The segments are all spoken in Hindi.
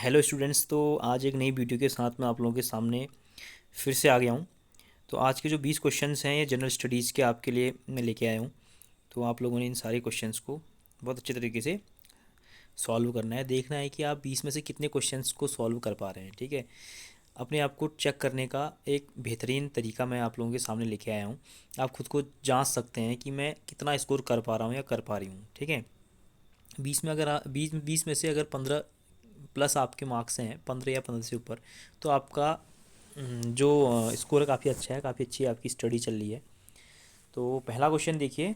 Hello students. तो आज एक नई वीडियो के साथ मैं आप लोगों के सामने फिर से आ गया हूँ। तो आज के जो 20 क्वेश्चंस हैं ये जनरल स्टडीज़ के आपके लिए मैं लेके आया हूँ। तो आप लोगों ने इन सारे क्वेश्चंस को बहुत अच्छे तरीके से सॉल्व करना है। देखना है कि आप 20 में से कितने क्वेश्चंस को सॉल्व कर पा रहे हैं। ठीक है, अपने आप को चेक करने का एक बेहतरीन तरीका मैं आप लोगों के सामने लेके आया हूँ। आप खुद को जांच सकते हैं कि मैं कितना स्कोर कर पा रहा हूँ या कर पा रही हूँ। ठीक है, 20 में अगर 20 में से अगर 15 प्लस आपके मार्क्स हैं, 15 या 15 से ऊपर, तो आपका जो स्कोर है काफ़ी अच्छा है, काफ़ी अच्छी आपकी स्टडी चल रही है। तो पहला क्वेश्चन देखिए,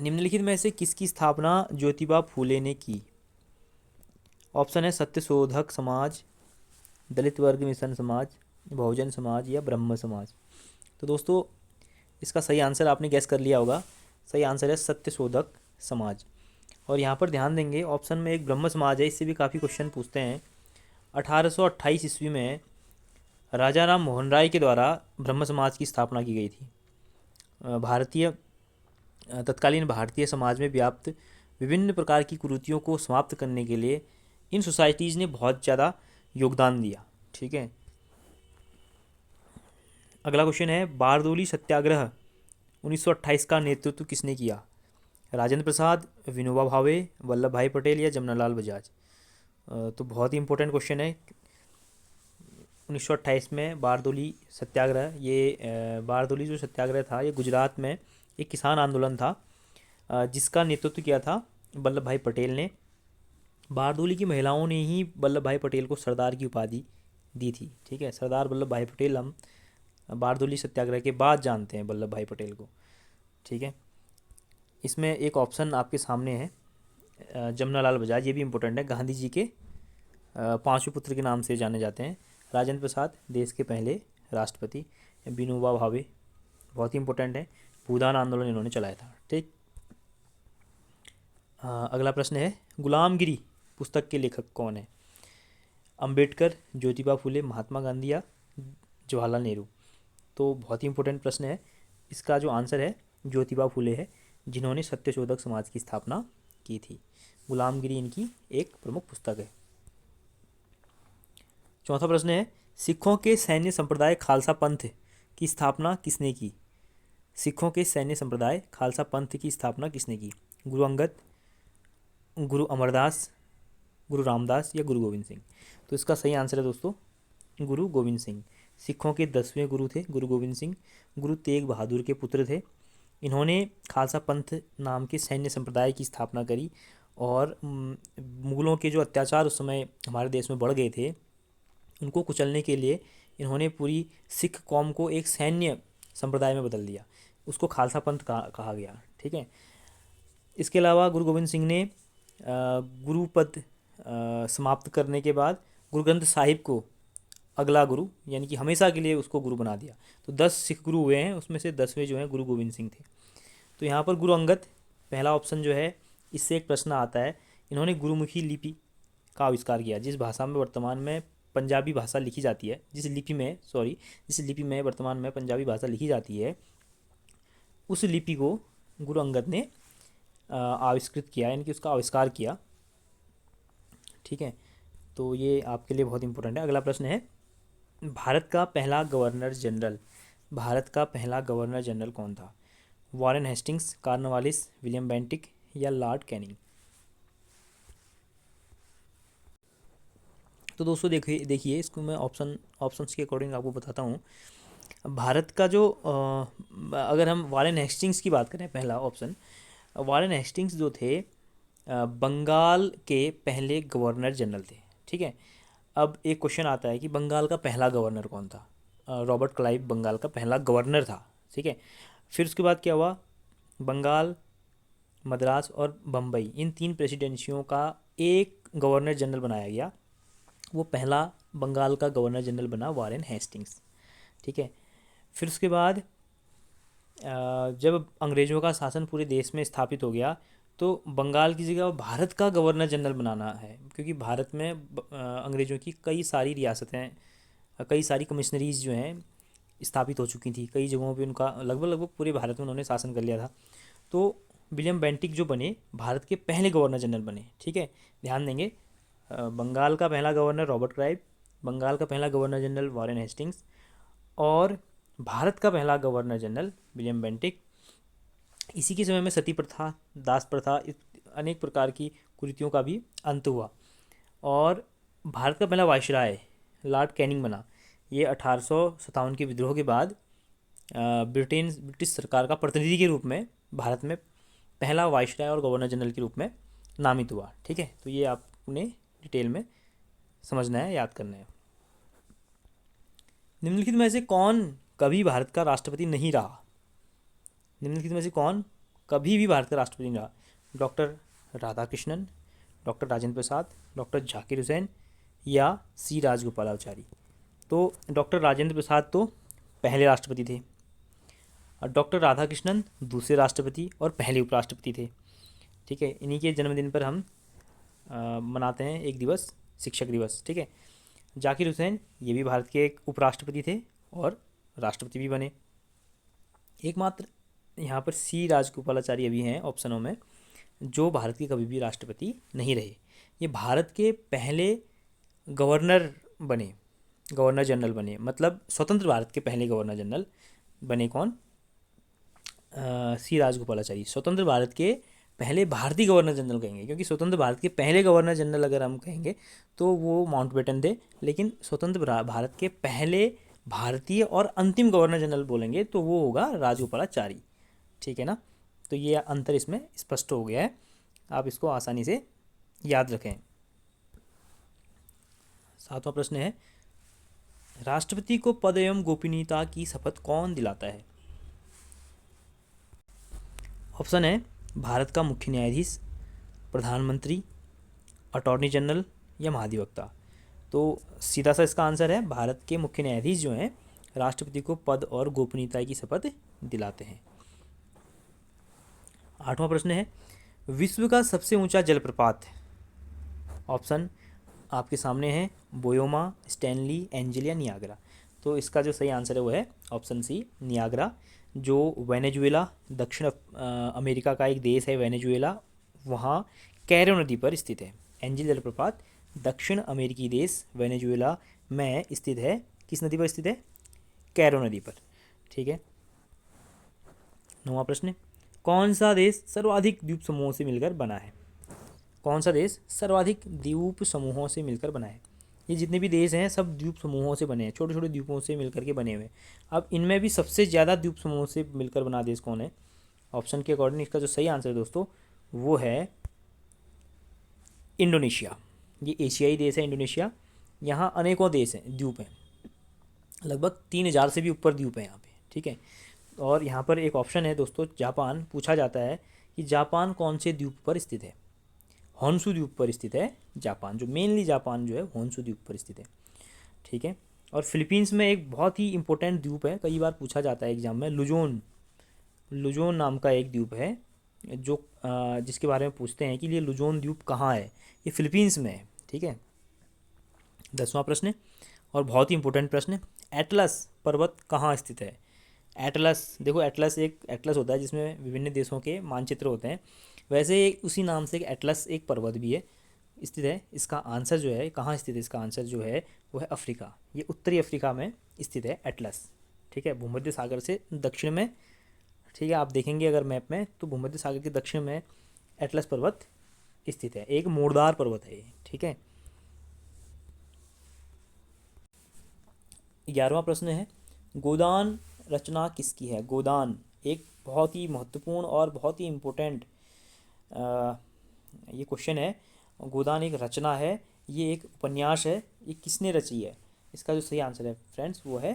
निम्नलिखित में से किसकी स्थापना ज्योतिबा फूले ने की? ऑप्शन है सत्य शोधक समाज, दलित वर्ग मिशन समाज, बहुजन समाज या ब्रह्म समाज। तो दोस्तों, इसका सही आंसर आपने गैस कर लिया होगा। सही आंसर है सत्य शोधक समाज। और यहाँ पर ध्यान देंगे, ऑप्शन में एक ब्रह्म समाज है, इससे भी काफ़ी क्वेश्चन पूछते हैं। 1828 ईस्वी में राजा राम मोहन राय के द्वारा ब्रह्म समाज की स्थापना की गई थी। भारतीय तत्कालीन भारतीय समाज में व्याप्त विभिन्न प्रकार की कुरीतियों को समाप्त करने के लिए इन सोसाइटीज़ ने बहुत ज़्यादा योगदान दिया। ठीक है, अगला क्वेश्चन है, बारदोली सत्याग्रह 1928 का नेतृत्व किसने किया? राजेंद्र प्रसाद, विनोबा भावे, वल्लभ भाई पटेल या जमनालाल बजाज। तो बहुत ही इंपॉर्टेंट क्वेश्चन है। 1928 में बारदोली सत्याग्रह, ये बारदोली जो सत्याग्रह था ये गुजरात में एक किसान आंदोलन था, जिसका नेतृत्व किया था वल्लभ भाई पटेल ने। बारदोली की महिलाओं ने ही वल्लभ भाई पटेल को सरदार की उपाधि दी थी। ठीक है, सरदार वल्लभ भाई पटेल हम बारदोली सत्याग्रह के बाद जानते हैं वल्लभ भाई पटेल को। ठीक है, इसमें एक ऑप्शन आपके सामने है जमनालाल बजाज, ये भी इम्पोर्टेंट है। गांधी जी के पांचवें पुत्र के नाम से जाने जाते हैं। राजेंद्र प्रसाद, देश के पहले राष्ट्रपति। विनोबा भावे, बहुत ही इंपॉर्टेंट है, भूदान आंदोलन इन्होंने चलाया था। ठीक, अगला प्रश्न है, गुलामगिरी पुस्तक के लेखक कौन है? अंबेडकर, ज्योतिबा फुले, महात्मा गांधी या जवाहरलाल नेहरू। तो बहुत ही इंपॉर्टेंट प्रश्न है। इसका जो आंसर है ज्योतिबा फुले है, जिन्होंने सत्यशोधक समाज की स्थापना की थी। गुलामगिरी इनकी एक प्रमुख पुस्तक है। चौथा प्रश्न है, सिखों के सैन्य संप्रदाय खालसा पंथ की स्थापना किसने की? सिखों के सैन्य संप्रदाय खालसा पंथ की स्थापना किसने की? गुरु अंगद, गुरु अमरदास, गुरु रामदास या गुरु गोविंद सिंह। तो इसका सही आंसर है दोस्तों गुरु गोविंद सिंह। सिखों के 10वें गुरु थे गुरु गोविंद सिंह। गुरु तेग बहादुर के पुत्र थे। इन्होंने खालसा पंथ नाम के सैन्य संप्रदाय की स्थापना करी। और मुगलों के जो अत्याचार उस समय हमारे देश में बढ़ गए थे, उनको कुचलने के लिए इन्होंने पूरी सिख कौम को एक सैन्य संप्रदाय में बदल दिया। उसको खालसा पंथ कहा गया। ठीक है, इसके अलावा गुरु गोविंद सिंह ने गुरु पद समाप्त करने के बाद गुरु ग्रंथ साहिब को अगला गुरु, यानी कि हमेशा के लिए उसको गुरु बना दिया। तो 10 सिख गुरु हुए हैं, उसमें से 10वें जो हैं गुरु गोविंद सिंह थे। तो यहाँ पर गुरु अंगद पहला ऑप्शन जो है, इससे एक प्रश्न आता है। इन्होंने गुरुमुखी लिपि का आविष्कार किया, जिस भाषा में वर्तमान में पंजाबी भाषा लिखी जाती है, जिस लिपि में वर्तमान में पंजाबी भाषा लिखी जाती है, उस लिपि को गुरु अंगद ने आविष्कृत किया, यानी कि उसका आविष्कार किया। ठीक है, तो ये आपके लिए बहुत इंपॉर्टेंट है। अगला प्रश्न है, भारत का पहला गवर्नर जनरल कौन था? Warren Hastings, Cornwallis, William Bentinck या लॉर्ड कैनिंग। तो दोस्तों देखिए देखिए इसको मैं ऑप्शंस के अकॉर्डिंग आपको बताता हूँ। भारत का जो अगर हम वॉरेन हेस्टिंग्स की बात करें, पहला ऑप्शन, वॉरेन हेस्टिंग्स जो थे बंगाल के पहले गवर्नर जनरल थे। ठीक है, अब एक क्वेश्चन आता है कि बंगाल का पहला गवर्नर कौन था? रॉबर्ट क्लाइव बंगाल का पहला गवर्नर था। ठीक है, फिर उसके बाद क्या हुआ? बंगाल, मद्रास और बम्बई, इन तीन प्रेसिडेंसियों का एक गवर्नर जनरल बनाया गया। वो पहला बंगाल का गवर्नर जनरल बना वॉरेन हेस्टिंग्स। ठीक है, फिर उसके बाद जब अंग्रेज़ों का शासन पूरे देश में स्थापित हो गया, तो बंगाल की जगह भारत का गवर्नर जनरल बनाना है, क्योंकि भारत में अंग्रेज़ों की कई सारी रियासतें, कई सारी कमिश्नरीज जो हैं स्थापित हो चुकी थी। कई जगहों पे उनका लगभग लगभग पूरे भारत में उन्होंने शासन कर लिया था। तो विलियम बेंटिक जो बने भारत के पहले गवर्नर जनरल बने। ठीक है, ध्यान देंगे, बंगाल का पहला गवर्नर रॉबर्ट क्लाइव, बंगाल का पहला गवर्नर जनरल वॉरेन हेस्टिंग्स, और भारत का पहला गवर्नर जनरल विलियम बेंटिक। इसी के समय में सती प्रथा, दास प्रथा, अनेक प्रकार की कुरीतियों का भी अंत हुआ। और भारत का पहला वायसराय लॉर्ड कैनिंग बना। ये 1857 के विद्रोह के बाद ब्रिटिश सरकार का प्रतिनिधि के रूप में भारत में पहला वायसराय और गवर्नर जनरल के रूप में नामित हुआ। ठीक है, तो ये आपने डिटेल में समझना है, याद करना है। निम्नलिखित में से कौन कभी भारत का राष्ट्रपति नहीं रहा? निम्नलिखित में से कौन कभी भी भारत का राष्ट्रपति नहीं रहा? Doctor Radhakrishnan, doctor Rajendra Prasad, doctor Zakir Hussain या सी राजगोपालाचारी। तो डॉक्टर राजेंद्र प्रसाद तो पहले राष्ट्रपति थे, और डॉक्टर राधाकृष्णन दूसरे राष्ट्रपति और पहले उपराष्ट्रपति थे। ठीक है, इन्हीं के जन्मदिन पर हम मनाते हैं एक दिवस, शिक्षक दिवस। ठीक है, जाकिर हुसैन ये भी भारत के एक उपराष्ट्रपति थे और राष्ट्रपति भी बने। एकमात्र यहाँ पर सी राजगोपालाचारी अभी हैं ऑप्शनों में, जो भारत के कभी भी राष्ट्रपति नहीं रहे। ये भारत के पहले गवर्नर बने, गवर्नर जनरल बने, मतलब स्वतंत्र भारत के पहले गवर्नर जनरल बने। कौन? सी राजगोपालाचारी। स्वतंत्र भारत के पहले भारतीय गवर्नर जनरल कहेंगे, क्योंकि स्वतंत्र भारत के पहले गवर्नर जनरल अगर हम कहेंगे तो वो माउंटबेटन थे, लेकिन स्वतंत्र भारत के पहले भारतीय और अंतिम गवर्नर जनरल बोलेंगे तो वो होगा राजगोपालाचारी। ठीक है ना, तो ये अंतर इसमें स्पष्ट हो गया है, आप इसको आसानी से याद रखें। 7वां प्रश्न है, राष्ट्रपति को पद एवं गोपनीयता की शपथ कौन दिलाता है? ऑप्शन है भारत का मुख्य न्यायाधीश, प्रधानमंत्री, अटॉर्नी जनरल या महाधिवक्ता। तो सीधा सा इसका आंसर है भारत के मुख्य न्यायाधीश जो हैं राष्ट्रपति को पद और गोपनीयता की शपथ दिलाते हैं। 8वां प्रश्न है, विश्व का सबसे ऊंचा जलप्रपात। ऑप्शन आपके सामने है, बोयोमा, स्टैनली, एंजिल या नियाग्रा। तो इसका जो सही आंसर है वो है ऑप्शन सी, नियाग्रा, जो वेनेजुएला, दक्षिण अमेरिका का एक देश है वेनेजुएला, वहाँ कैरो नदी पर स्थित है। एंजिल जलप्रपात दक्षिण अमेरिकी देश वेनेजुएला में स्थित है। किस नदी पर स्थित है? कैरो नदी पर। ठीक है। 9वां प्रश्न, कौन सा देश सर्वाधिक द्वीप समूहों से मिलकर बना है? कौन सा देश सर्वाधिक द्वीप समूहों से मिलकर बना है? ये जितने भी देश हैं सब द्वीप समूहों से बने हैं, छोटे छोटे द्वीपों से मिलकर के बने हुए हैं। अब इनमें भी सबसे ज़्यादा द्वीप समूहों से मिलकर बना देश कौन है? ऑप्शन के अकॉर्डिंग इसका जो सही आंसर है दोस्तों वो है इंडोनेशिया। ये एशियाई देश है इंडोनेशिया। यहाँ अनेकों देश हैं, द्वीप हैं, लगभग 3000 से भी ऊपर द्वीप हैं यहाँ पे। ठीक है, और यहाँ पर एक ऑप्शन है दोस्तों जापान। पूछा जाता है कि जापान कौन से द्वीप पर स्थित है? होन्शु द्वीप पर स्थित है जापान, जो मेनली जापान जो है होन्शु द्वीप पर स्थित है। ठीक है, और फिलीपींस में एक बहुत ही इंपॉर्टेंट द्वीप है, कई बार पूछा जाता है एग्जाम में, लुजोन। लुजोन नाम का एक द्वीप है जो जिसके बारे में पूछते हैं कि ये लुजोन द्वीप कहाँ है? ये फिलीपींस में है। ठीक है। 10वां प्रश्न और बहुत ही इंपॉर्टेंट प्रश्न, एटलस पर्वत कहाँ स्थित है? एटलस, देखो एटलस एक एटलस होता है जिसमें विभिन्न देशों के मानचित्र होते हैं, वैसे एक उसी नाम से एक एटलस एक पर्वत भी है स्थित है। इसका आंसर जो है कहाँ स्थित है, इसका आंसर जो है वो है अफ्रीका। ये उत्तरी अफ्रीका में स्थित है एटलस। ठीक है, भूमध्य सागर से दक्षिण में। ठीक है, आप देखेंगे अगर मैप में तो भूमध्य सागर के दक्षिण में एटलस पर्वत स्थित है, एक मोड़दार पर्वत है ये। ठीक है। 11वां प्रश्न है, गोदान रचना किसकी है? गोदान एक बहुत ही महत्वपूर्ण और बहुत ही इम्पोर्टेंट ये क्वेश्चन है। गोदान एक रचना है, ये एक उपन्यास है, ये किसने रची है? इसका जो सही आंसर है फ्रेंड्स वो है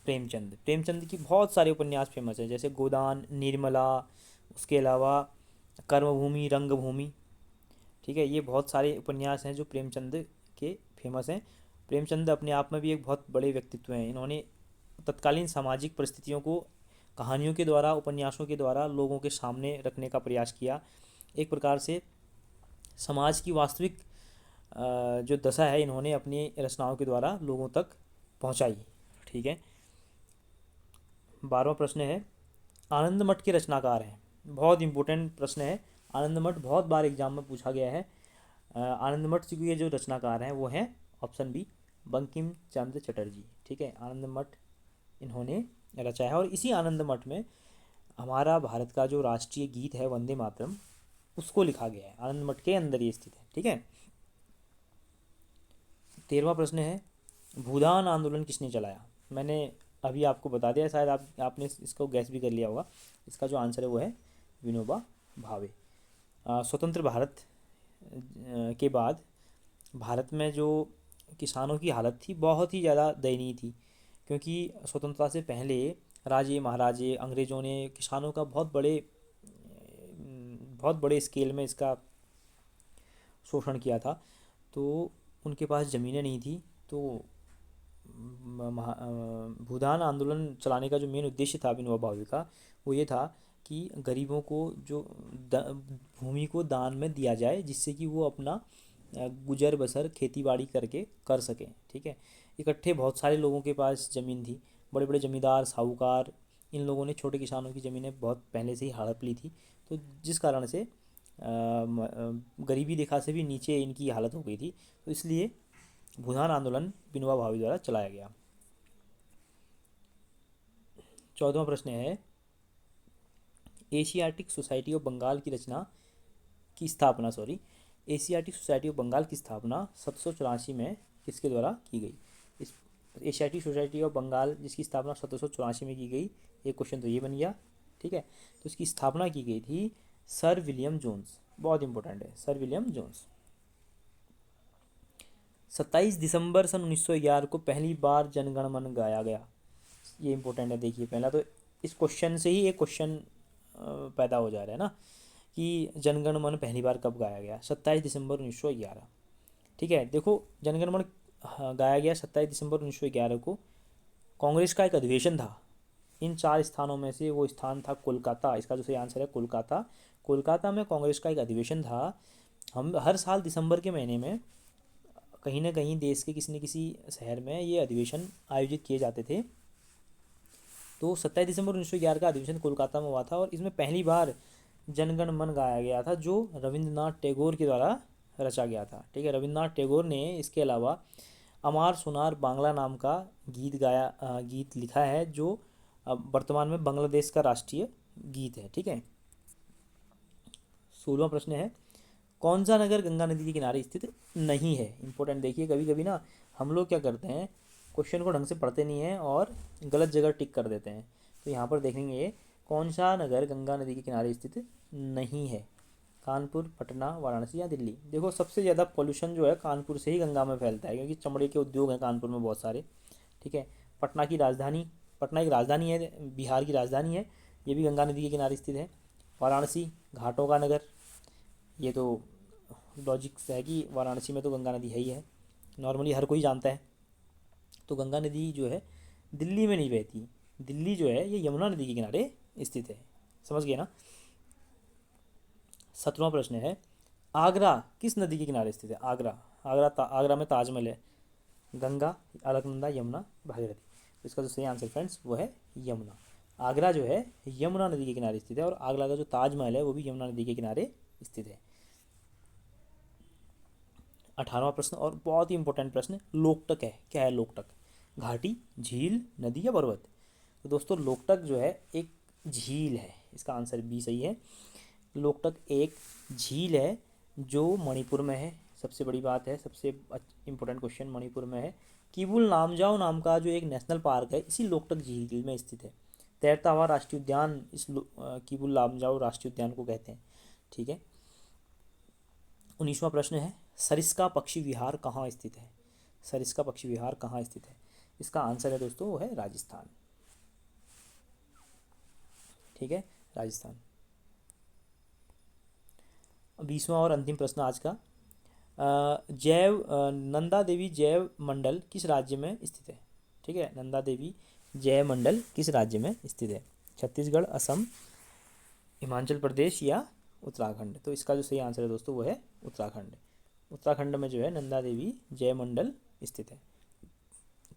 प्रेमचंद। प्रेमचंद की बहुत सारे उपन्यास फेमस है, जैसे गोदान, निर्मला, उसके अलावा कर्मभूमि, रंगभूमि। ठीक है, ये बहुत सारे उपन्यास हैं जो प्रेमचंद के फेमस हैं। प्रेमचंद अपने आप में भी एक बहुत बड़े व्यक्तित्व हैं। इन्होंने तत्कालीन सामाजिक परिस्थितियों को कहानियों के द्वारा, उपन्यासों के द्वारा लोगों के सामने रखने का प्रयास किया। एक प्रकार से समाज की वास्तविक जो दशा है इन्होंने अपनी रचनाओं के द्वारा लोगों तक पहुंचाई। ठीक है। 12वां प्रश्न है, आनंद मठ के रचनाकार हैं। बहुत इंपॉर्टेंट प्रश्न है, आनंद मठ बहुत बार एग्जाम में पूछा गया है। आनंद मठ के जो रचनाकार हैं वो हैं ऑप्शन बी बंकिम चंद्र चटर्जी। ठीक है, आनंद मठ इन्होंने रचा है और इसी आनंद मठ में हमारा भारत का जो राष्ट्रीय गीत है वंदे मातरम उसको लिखा गया है, आनंद मठ के अंदर ये स्थित है। ठीक है, 13वां प्रश्न है भूदान आंदोलन किसने चलाया। मैंने अभी आपको बता दिया, शायद आपने इसको गैस भी कर लिया होगा। इसका जो आंसर है वो है विनोबा भावे। स्वतंत्र भारत के बाद भारत में जो किसानों की हालत थी बहुत ही ज़्यादा दयनीय थी, क्योंकि स्वतंत्रता से पहले राजे महाराजे अंग्रेज़ों ने किसानों का बहुत बड़े स्केल में इसका शोषण किया था। तो उनके पास ज़मीनें नहीं थी, तो भूदान आंदोलन चलाने का जो मेन उद्देश्य था विनोबा भावे का वो ये था कि गरीबों को जो भूमि को दान में दिया जाए, जिससे कि वो अपना गुजर बसर खेती बाड़ी करके कर सकें। ठीक है, इकट्ठे बहुत सारे लोगों के पास ज़मीन थी, बड़े बड़े जमींदार साहूकार, इन लोगों ने छोटे किसानों की ज़मीनें बहुत पहले से ही हड़प ली थी। तो जिस कारण से गरीबी रेखा से भी नीचे इनकी हालत हो गई थी, तो इसलिए भूदान आंदोलन विनोबा भावे द्वारा चलाया गया। 14वां प्रश्न है एशियाटिक सोसाइटी ऑफ बंगाल की रचना की स्थापना एशियाटिक सोसाइटी ऑफ बंगाल की स्थापना 1784 में किसके द्वारा की गई। इस एशियाटिक सोसाइटी ऑफ बंगाल जिसकी स्थापना 1784 में की गई, एक क्वेश्चन तो ये बन गया। ठीक है, तो इसकी स्थापना की गई थी सर विलियम जोन्स, बहुत इंपॉर्टेंट है सर विलियम जोन्स। 27 दिसंबर सन 1911 को पहली बार जनगण मन गाया गया, ये इंपॉर्टेंट है। देखिए पहला तो इस क्वेश्चन से ही एक क्वेश्चन पैदा हो जा रहा है ना कि जनगण मन पहली बार कब गाया गया, 27 दिसंबर 1911। ठीक है, देखो जनगण मन गाया गया 27 दिसंबर 1911 को। कांग्रेस का एक अधिवेशन था, इन 4 स्थानों में से वो स्थान था कोलकाता। इसका जो सही आंसर है कोलकाता। कोलकाता में कांग्रेस का एक अधिवेशन था। हम हर साल दिसंबर के महीने में कहीं ना कहीं देश के किसी न किसी शहर में ये अधिवेशन आयोजित किए जाते थे। तो 27 दिसंबर 1911 का अधिवेशन कोलकाता में हुआ था और इसमें पहली बार जनगण मन गाया गया था, जो रविंद्रनाथ टैगोर के द्वारा रचा गया था। ठीक है, रविंद्रनाथ टैगोर ने इसके अलावा अमार सोनार बांग्ला नाम का गीत लिखा है, जो वर्तमान में बांग्लादेश का राष्ट्रीय गीत है। ठीक है, 16वां प्रश्न है कौन सा नगर गंगा नदी के किनारे स्थित नहीं है। इंपॉर्टेंट, देखिए कभी कभी ना हम लोग क्या करते हैं, क्वेश्चन को ढंग से पढ़ते नहीं हैं और गलत जगह टिक कर देते हैं। तो यहाँ पर देखेंगे कौन सा नगर गंगा नदी के किनारे स्थित नहीं है, कानपुर, पटना, वाराणसी या दिल्ली। देखो सबसे ज़्यादा पोल्यूशन जो है कानपुर से ही गंगा में फैलता है, क्योंकि चमड़े के उद्योग हैं कानपुर में बहुत सारे। ठीक है, पटना एक राजधानी है, बिहार की राजधानी है, ये भी गंगा नदी के किनारे स्थित है। वाराणसी घाटों का नगर, ये तो लॉजिक्स है कि वाराणसी में तो गंगा नदी है ही है, नॉर्मली हर कोई जानता है। तो गंगा नदी जो है दिल्ली में नहीं बहती, दिल्ली जो है ये यमुना नदी के किनारे स्थित है। समझ गए ना। 17वां प्रश्न है आगरा किस नदी के किनारे स्थित है। आगरा में ताजमहल है, गंगा, अलकनंदा, यमुना, भागीरथी। तो इसका जो सही आंसर फ्रेंड्स वो है यमुना। आगरा जो है यमुना नदी के किनारे स्थित है और आगरा का जो ताजमहल है वो भी यमुना नदी के किनारे स्थित है। 18वां प्रश्न और बहुत ही इंपॉर्टेंट प्रश्न, लोकटक है। क्या है लोकटक, घाटी, झील, नदी या पर्वत। तो दोस्तों लोकटक जो है एक झील है, इसका आंसर बी सही है। लोकटक एक झील है जो मणिपुर में है, सबसे बड़ी बात है, सबसे इम्पोर्टेंट क्वेश्चन मणिपुर में है। किबुल लामजाओ नाम का जो एक नेशनल पार्क है इसी लोकटक झील में स्थित है। तैरता हुआ राष्ट्रीय उद्यान इस किबुल लामजाओ राष्ट्रीय उद्यान को कहते हैं। ठीक है, 19वां प्रश्न है सरिस्का पक्षी विहार कहाँ स्थित है। सरिस्का पक्षी विहार कहाँ स्थित है, इसका आंसर है दोस्तों वो है राजस्थान। ठीक है, राजस्थान। 20वां और अंतिम प्रश्न आज का, नंदा देवी जैव मंडल किस राज्य में स्थित है। ठीक है, नंदा देवी जैव मंडल किस राज्य में स्थित है, छत्तीसगढ़, असम, हिमाचल प्रदेश या उत्तराखंड। तो इसका जो सही आंसर है दोस्तों वो है उत्तराखंड। उत्तराखंड में जो है नंदा देवी जैव मंडल स्थित है।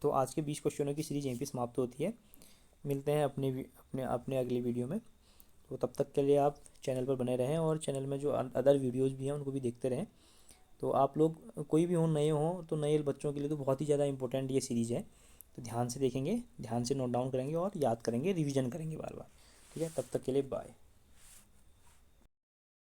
तो आज के 20 क्वेश्चनों की सीरीज यहीं पे समाप्त होती है। मिलते हैं अपने अगले वीडियो में। तो तब तक के लिए आप चैनल पर बने रहें और चैनल में जो अदर वीडियोज़ भी हैं उनको भी देखते रहें। तो आप लोग कोई भी हो, नए हो तो नए बच्चों के लिए तो बहुत ही ज़्यादा इंपॉर्टेंट ये सीरीज़ है। तो ध्यान से देखेंगे, ध्यान से नोट डाउन करेंगे और याद करेंगे, रिवीजन करेंगे बार बार। ठीक है, तब तक के लिए बाय।